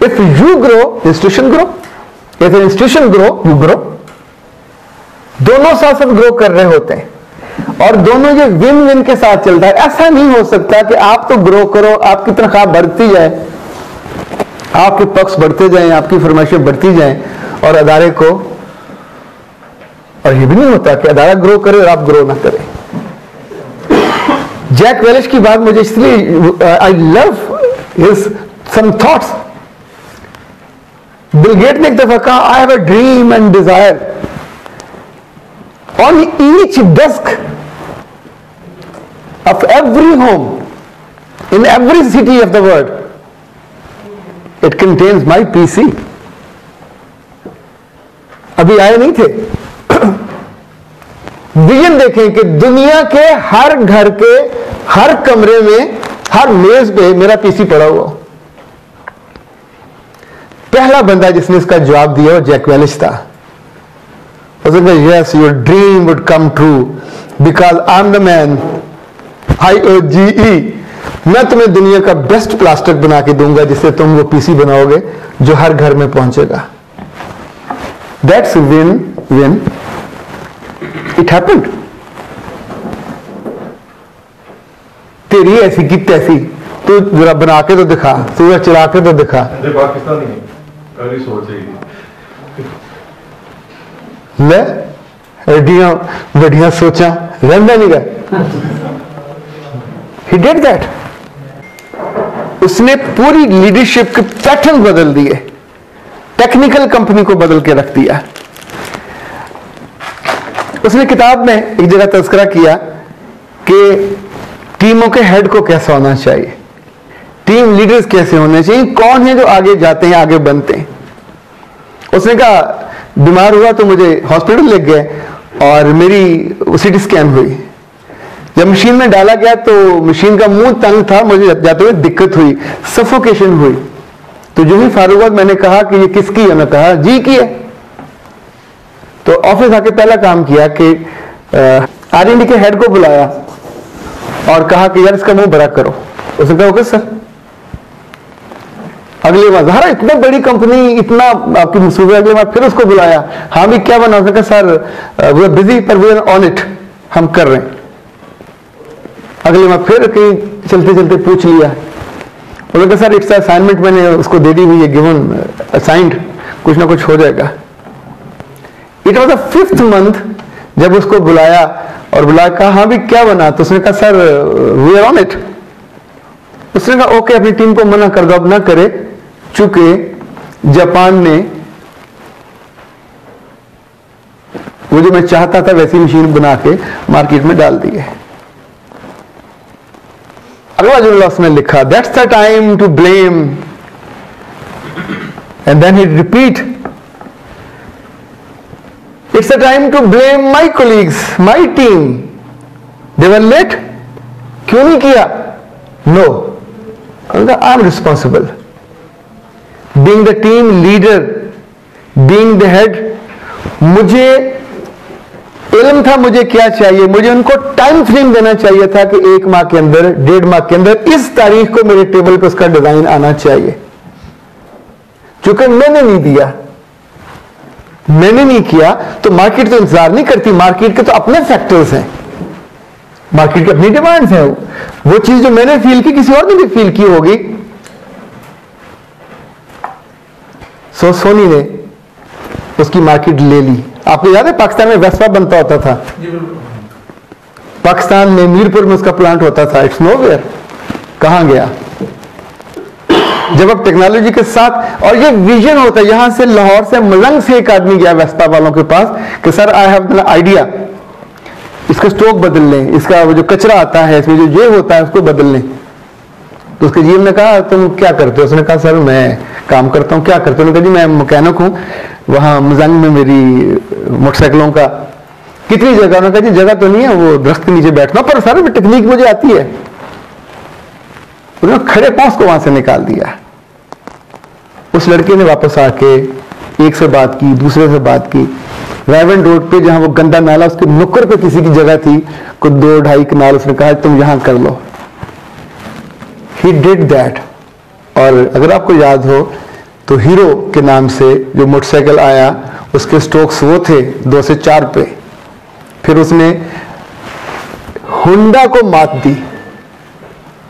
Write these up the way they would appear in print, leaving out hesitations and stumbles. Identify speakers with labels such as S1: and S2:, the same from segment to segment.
S1: If you grow institution grow, if institution grow you grow. दोनों साथ साथ grow कर रहे होते हैं और दोनों ये विन विन के साथ चलता है। ऐसा नहीं हो सकता कि आप तो ग्रो करो, आपकी तनख्वाह बढ़ती जाए, आपके पक्ष बढ़ते जाएं, आपकी फरमाइशें बढ़ती जाएं और अदारे को, और ये भी नहीं होता कि अदारा ग्रो करे और आप ग्रो ना करें। जैक वेलिश की बात मुझे इसलिए I love his some thoughts. Bill Gate ने एक दफा कहा, I have a dream and desire on each desk of every home in every city of the world it contains my PC। अभी आए नहीं थे। विजन देखें कि दुनिया के हर घर के हर कमरे में हर मेज पे मेरा पीसी पड़ा हुआ। पहला बंदा जिसने इसका जवाब दिया वो जैक वेलिश था। उसने कहा yes your dream would come true because I am the man IOGE, मैं तुम्हें दुनिया का बेस्ट प्लास्टिक बना के दूंगा जिससे तुम वो पीसी बनाओगे जो हर घर में पहुंचेगा। That's win win, it happened. तेरी ऐसी की तैसी, तू जरा बना के तो दिखा, तू जरा चला के तो दिखा।
S2: पाकिस्तानी सोच
S1: ले एडियां बढ़िया सोचा रहना नहीं गया। He did that। उसने पूरी लीडरशिप के पैटर्न बदल दिए, टेक्निकल कंपनी को बदल के रख दिया। उसने किताब में एक जगह तज़किरा किया कि टीमों के हेड को कैसा होना चाहिए, टीम लीडर्स कैसे होने चाहिए, कौन है जो आगे जाते हैं, आगे बनते हैं। उसने कहा बीमार हुआ तो मुझे हॉस्पिटल ले गए और मेरी सीटी स्कैन हुई। जब मशीन में डाला गया तो मशीन का मुंह तंग था, मुझे जाते हुए दिक्कत हुई, सफोकेशन हुई। तो जो ही फारूक हुआ मैंने कहा कि ये किसकी है, मैं कहा जी की है। तो ऑफिस आके पहला काम किया कि R&D के हेड को बुलाया और कहा कि यार इसका मुंह बड़ा करो। उसने कहा ओके सर। अगली बार ज़ाहिर इतनी बड़ी कंपनी, इतना आपकी मंसूबे, अगली बार फिर उसको बुलाया, हाँ भी क्या बना। उसने कहा सर वी आर बिजी पर वी आर ऑन इट, हम कर रहे हैं। अगले बार फिर कहीं चलते चलते पूछ लिया, उन्होंने कहा सर इट्स असाइनमेंट मैंने उसको दे दी हुई है, गिवन असाइंड, कुछ ना कुछ हो जाएगा। It was the 5th month जब उसको बुलाया और बुलाया, कहा हाँ भी क्या बना। तो उसने कहा sir we are on it. उसने कहा ओके अपनी टीम को मना कर दो, अब ना करे, चूंकि जापान ने वो जो मैं चाहता था वैसी मशीन बना के मार्केट में डाल दी है। अगला जुमला उसने लिखा, that's the time to blame, and then he repeat, it's the time to blame my colleagues, my team, they were late. क्यों नहीं किया? No, I am responsible. Being the team leader, being the head, मुझे इल्म था मुझे क्या चाहिए, मुझे उनको टाइम फ्रेम देना चाहिए था कि 1 माह के अंदर, 1.5 माह के अंदर इस तारीख को मेरे टेबल पर उसका डिजाइन आना चाहिए। चूंकि मैंने नहीं दिया, मैंने नहीं किया, तो मार्केट तो इंतजार नहीं करती। मार्केट के तो अपने फैक्टर्स हैं, मार्केट की अपनी डिमांड्स हैं। वो चीज जो मैंने फील की किसी और ने भी फील की होगी। सो सोनी ने उसकी मार्केट ले ली। आपको याद है पाकिस्तान में वेस्पा बनता होता था, पाकिस्तान में मीरपुर में उसका प्लांट होता था, इट्स नोवेयर, कहां गया। जब अब टेक्नोलॉजी के साथ, और ये विजन होता है, यहां से लाहौर से मलंग से एक आदमी गया वेस्पा वालों के पास कि sir I have an idea, इसका स्टॉक बदल लें, इसका जो कचरा आता है इसमें जो ये होता है उसको बदल लें। तो उसके जीवन ने कहा तुम क्या करते हो? उसने कहा सर मैं काम करता हूँ। क्या करते हो? उन्होंने कहा जी मैं मैकेनिक हूँ, वहाँ मजंग में मेरी मोटरसाइकिलों का। कितनी जगह? उन्होंने कहा जी जगह तो नहीं है, वो दरख्त के नीचे बैठना, पर सर टेक्निक मुझे आती है। उन्होंने खड़े पांव को वहां से निकाल दिया। उस लड़के ने वापस आके एक से बात की, दूसरे से बात की। रायवन रोड पे जहां वो गंदा नाला, उसके नुक्कड़ पे किसी की जगह थी, कुछ 2-2.5 कनाल, उसने कहा तुम यहां कर लो। He did that। और अगर आपको याद हो तो हीरो के नाम से जो मोटरसाइकिल आया उसके स्ट्रोक्स वो थे 2 से 4 पे। फिर उसने होंडा को मात दी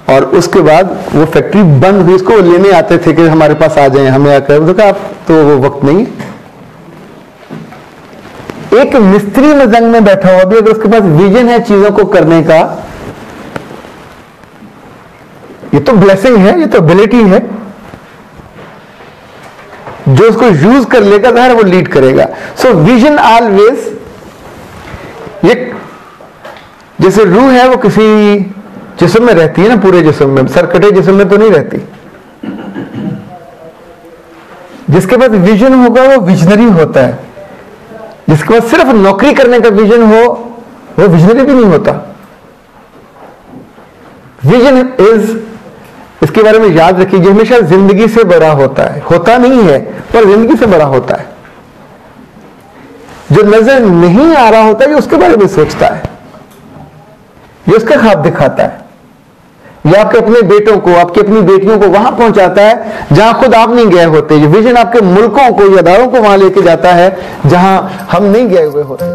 S1: और उसके बाद वो फैक्ट्री बंद हुई। इसको लेने आते थे कि हमारे पास आ जाएं, हमें आकर, तो कहा आप तो वो वक्त नहीं है। एक मिस्त्री में जंग में बैठा हुआ भी अगर उसके पास विजन है चीजों को करने का, ये तो ब्लेसिंग है, ये तो एबिलिटी है। जो उसको यूज कर लेगा तो वो लीड करेगा। सो विजन ऑलवेज, ये जैसे रूह है वो किसी जिस्म में रहती है ना, पूरे जिस्म में, सरकटे जिस्म में तो नहीं रहती। जिसके पास विजन होगा वो विजनरी होता है। जिसके पास सिर्फ नौकरी करने का विजन हो वो विजनरी भी नहीं होता। विजन इज, इसके बारे में याद रखिए, हमेशा जिंदगी से बड़ा होता है। होता नहीं है पर जिंदगी से बड़ा होता है। जो नजर नहीं आ रहा होता ये उसके बारे में सोचता है, ये उसका ख्वाब दिखाता है। ये आपके अपने बेटों को, आपकी अपनी बेटियों को वहां पहुंचाता है जहां खुद आप नहीं गए होते। ये विजन आपके मुल्कों को या अदारों को वहां लेके जाता है जहां हम नहीं गए हुए होते।